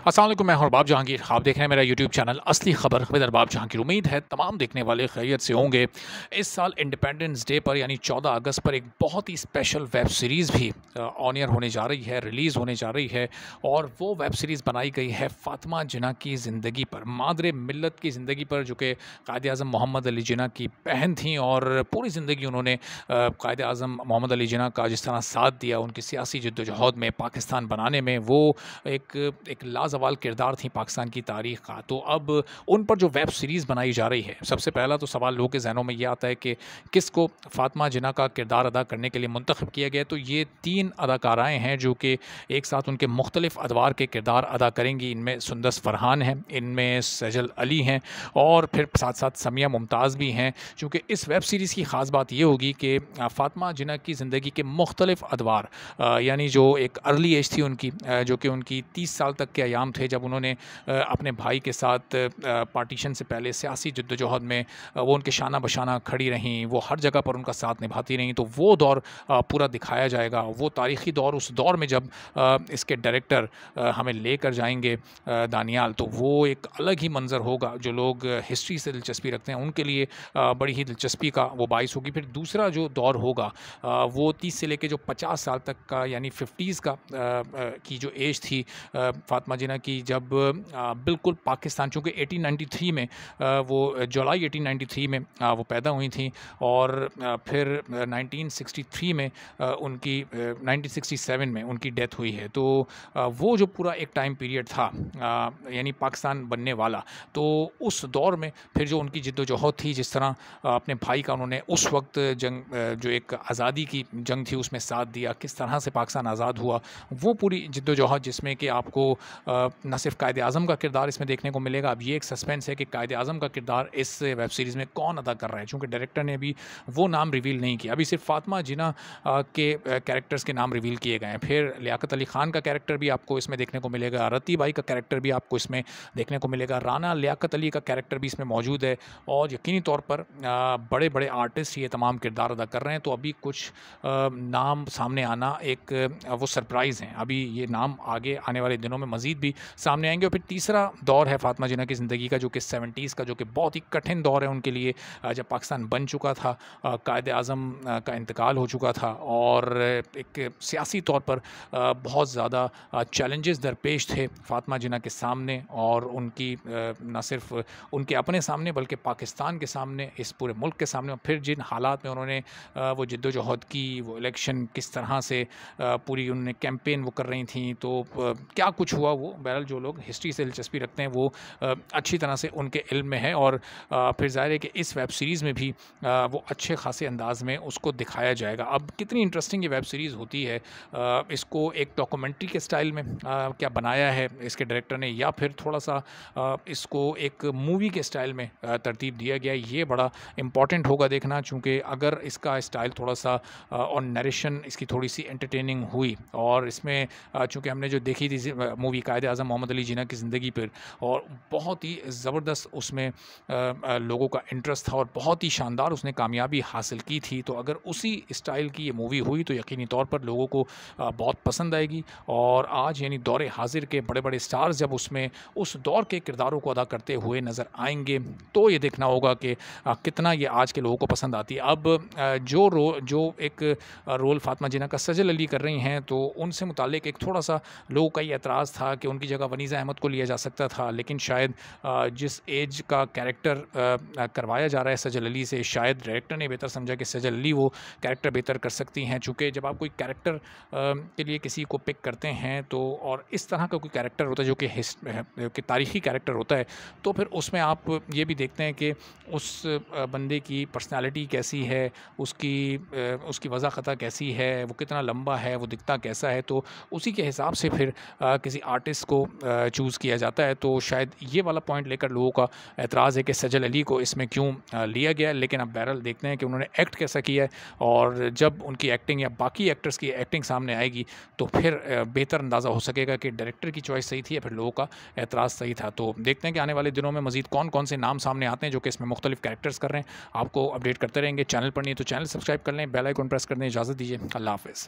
अस्सलाम वालेकुम, मैं हूं अरबाब जहांगीर। आप देख रहे हैं मेरा यूट्यूब चैनल असली खबर विद अरबाब जहांगीर। उम्मीद है तमाम देखने वाले खैरियत से होंगे। इस साल इंडिपेंडेंस डे पर यानी 14 अगस्त पर एक बहुत ही स्पेशल वेब सीरीज़ भी ऑन एयर होने जा रही है, रिलीज़ होने जा रही है। और वो वेब सीरीज़ बनाई गई है फ़ातिमा जिन्ना की ज़िंदगी पर, मादरे मिल्लत की ज़िंदगी पर, जो कि कायद आज़म मोहम्मद अली जिन्ना की बहन थीं। और पूरी ज़िंदगी उन्होंने कायद आज़म मोहम्मद अली जिन्ना का जिस तरह साथ दिया उनकी सियासी जद्दोजहद में, पाकिस्तान बनाने में, वो एक लाजवाल किरदार थी पाकिस्तान की तारीख़ का। तो अब उन पर जो वेब सीरीज़ बनाई जा रही है, सबसे पहला तो सवाल लोगों के ज़हनों में ये आता है कि किसको फ़ातिमा जिन्ना का किरदार अदा करने के लिए मुंतखब किया गया। तो ये 3 अदाकाराएँ हैं जो कि एक साथ उनके मुख्तलिफ़ अदवार के किरदार अदा करेंगी। इनमें सुंदस फ़रहान हैं, इनमें सजल अली हैं और फिर साथ-साथ समिया मुमताज़ भी हैं। चूँकि इस वेब सीरीज़ की ख़ास बात ये होगी कि फ़ातिमा जिन्ना की ज़िंदगी के मुख्तलिफ़ अदवार, यानी जो एक अर्ली एज थी उनकी, जो कि उनकी 30 साल तक के अयाम थे जब उन्होंने अपने भाई के साथ पार्टीशन से पहले सियासी जद्दोजहद में वो उनके शाना बशाना खड़ी रहीं, वो हर जगह पर उनका साथ निभाती रहीं। तो वो दौर पूरा दिखाया जाएगा, वो तारीख़ी दौर। उस दौर में जब इसके डायरेक्टर हमें लेकर जाएंगे दानियाल, तो वो एक अलग ही मंज़र होगा। जो लोग हिस्ट्री से दिलचस्पी रखते हैं उनके लिए बड़ी ही दिलचस्पी का वो बाइस होगी। फिर दूसरा जो दौर होगा वो 30 से लेकर जो 50 साल तक का, यानी 50s का की जो एज थी फ़ातिमा जिन्ना की, जब बिल्कुल पाकिस्तान, चूँकि 1893 में वो जुलाई 1893 में वो पैदा हुई थी। और फिर 1963 में उनकी 1967 में उनकी डेथ हुई है। तो वो जो पूरा एक टाइम पीरियड था यानी पाकिस्तान बनने वाला, तो उस दौर में फिर जो उनकी जिद्दोजहद थी, जिस तरह अपने भाई का उन्होंने उस वक्त जंग, जो एक आज़ादी की जंग थी, उसमें साथ दिया, किस तरह से पाकिस्तान आज़ाद हुआ, वो पूरी जिद्दोजहद, जिसमें कि आपको न सिर्फ कायद आज़म का किरदार इसमें देखने को मिलेगा। अब ये एक सस्पेंस है कि कायद आज़म का किरदार इस वेब सीरीज़ में कौन अदा कर रहा है, चूँकि डायरेक्टर ने अभी वो नाम रिवील नहीं किया। अभी सिर्फ फ़ातिमा जिन्ना के कैरेक्टर्स के नाम रिवील किए गए हैं। फिर लियाकत अली ख़ान का कैरेक्टर भी आपको इसमें देखने को मिलेगा, रती बाई का कैरेक्टर भी आपको इसमें देखने को मिलेगा, राना लियाकत अली का कैरेक्टर भी इसमें मौजूद है। और यकीनी तौर पर बड़े बड़े आर्टिस्ट ये तमाम किरदार अदा कर रहे हैं। तो अभी कुछ नाम सामने आना एक वो सरप्राइज़ हैं। अभी ये नाम आगे आने वाले दिनों में मज़ीद भी सामने आएंगे। और फिर तीसरा दौर है फ़ातिमा जिन्ना की ज़िंदगी का, जो कि 70s का, जो कि बहुत ही कठिन दौर है उनके लिए, जब पाकिस्तान बन चुका था, कायद आज़म का इंतकाल हो चुका था और एक सियासी तौर पर बहुत ज़्यादा चैलेंजेस दरपेश थे फ़ातिमा जिन्ना के सामने। और उनकी न सिर्फ उनके अपने सामने बल्कि पाकिस्तान के सामने, इस पूरे मुल्क के सामने। फिर जिन हालात में उन्होंने वो जिद्दोजहद की, वो इलेक्शन किस तरह से पूरी उन्होंने कैंपेन वो कर रही थी, तो क्या कुछ हुआ, वो बहरहाल जो लोग हिस्ट्री से दिलचस्पी रखते हैं वो अच्छी तरह से उनके इल्म में है। और फिर ज़ाहिर है कि इस वेब सीरीज़ में भी वो अच्छे खासे अंदाज़ में उसको दिखाया जाएगा। अब कितनी इंटरेस्टिंग ये वेब सीरीज़ होती है, इसको एक डॉक्यूमेंट्री के स्टाइल में क्या बनाया है इसके डायरेक्टर ने, या फिर थोड़ा सा इसको एक मूवी के स्टाइल में तरतीब दिया गया, ये बड़ा इम्पॉर्टेंट होगा देखना। चूँकि अगर इसका स्टाइल थोड़ा सा और नरेशन इसकी थोड़ी सी एंटरटेनिंग हुई, और इसमें चूँकि हमने जो देखी थी मूवी कायद आज़म मोहम्मद अली जिन्ना की ज़िंदगी पर, और बहुत ही ज़बरदस्त उसमें लोगों का इंटरेस्ट था और बहुत ही शानदार उसने कामयाबी हासिल की थी। तो अगर उसी स्टाइल की ये मूवी हुई तो यकीनी तौर पर लोगों को बहुत पसंद आएगी। और आज यानी दौरे हाजिर के बड़े बड़े स्टार्स जब उसमें उस दौर के किरदारों को अदा करते हुए नज़र आएंगे, तो ये देखना होगा कि कितना ये आज के लोगों को पसंद आती है। अब जो एक रोल फ़ातिमा जिन्ना का सजल अली कर रही हैं, तो उनसे मुतालिक एक थोड़ा सा लोगों का ये एतराज़ था कि उनकी जगह वनीज़ा अहमद को लिया जा सकता था। लेकिन शायद जिस एज का कैरेक्टर करवाया जा रहा है सजल अली से, शायद डायरेक्टर ने बेहतर समझा कि सजल अली वो कैरेक्टर बेहतर कर सकती हैं। चूँकि जब आप कोई कैरेक्टर के लिए किसी को पिक करते हैं, तो और इस तरह का कोई कैरेक्टर होता है जो कि तारीख़ी कैरेक्टर होता है, तो फिर उसमें आप ये भी देखते हैं कि उस बंदे की पर्सनैलिटी कैसी है, उसकी वज़ाक़ता कैसी है, वो कितना लंबा है, वो दिखता कैसा है। तो उसी के हिसाब से फिर किसी आर्टिस्ट को चूज़ किया जाता है। तो शायद ये वाला पॉइंट लेकर लोगों का एतराज़ है कि सजल अली को इसमें क्यों लिया गया। लेकिन अब बहरहाल देखते हैं कि उन्होंने एक्ट कैसा किया है, और जब उनकी एक्टिंग या बाकी एक्टर्स की एक्टिंग सामने आएगी तो फिर बेहतर अंदाज़ा हो सकेगा कि डायरेक्टर की चॉइस सही थी या फिर लोगों का एतराज़ सही था। तो देखते हैं कि आने वाले दिनों में मज़ीद कौन कौन से नाम सामने आते हैं जो कि इसमें मुख्तलिफ कैरेक्टर्स कर रहे हैं। आपको अपडेट करते रहेंगे। चैनल पर नहीं तो चैनल सब्सक्राइब कर लें, बेल आइकन प्रेस कर दें। इजाज़त दीजिए, अल्लाह हाफ़िज़।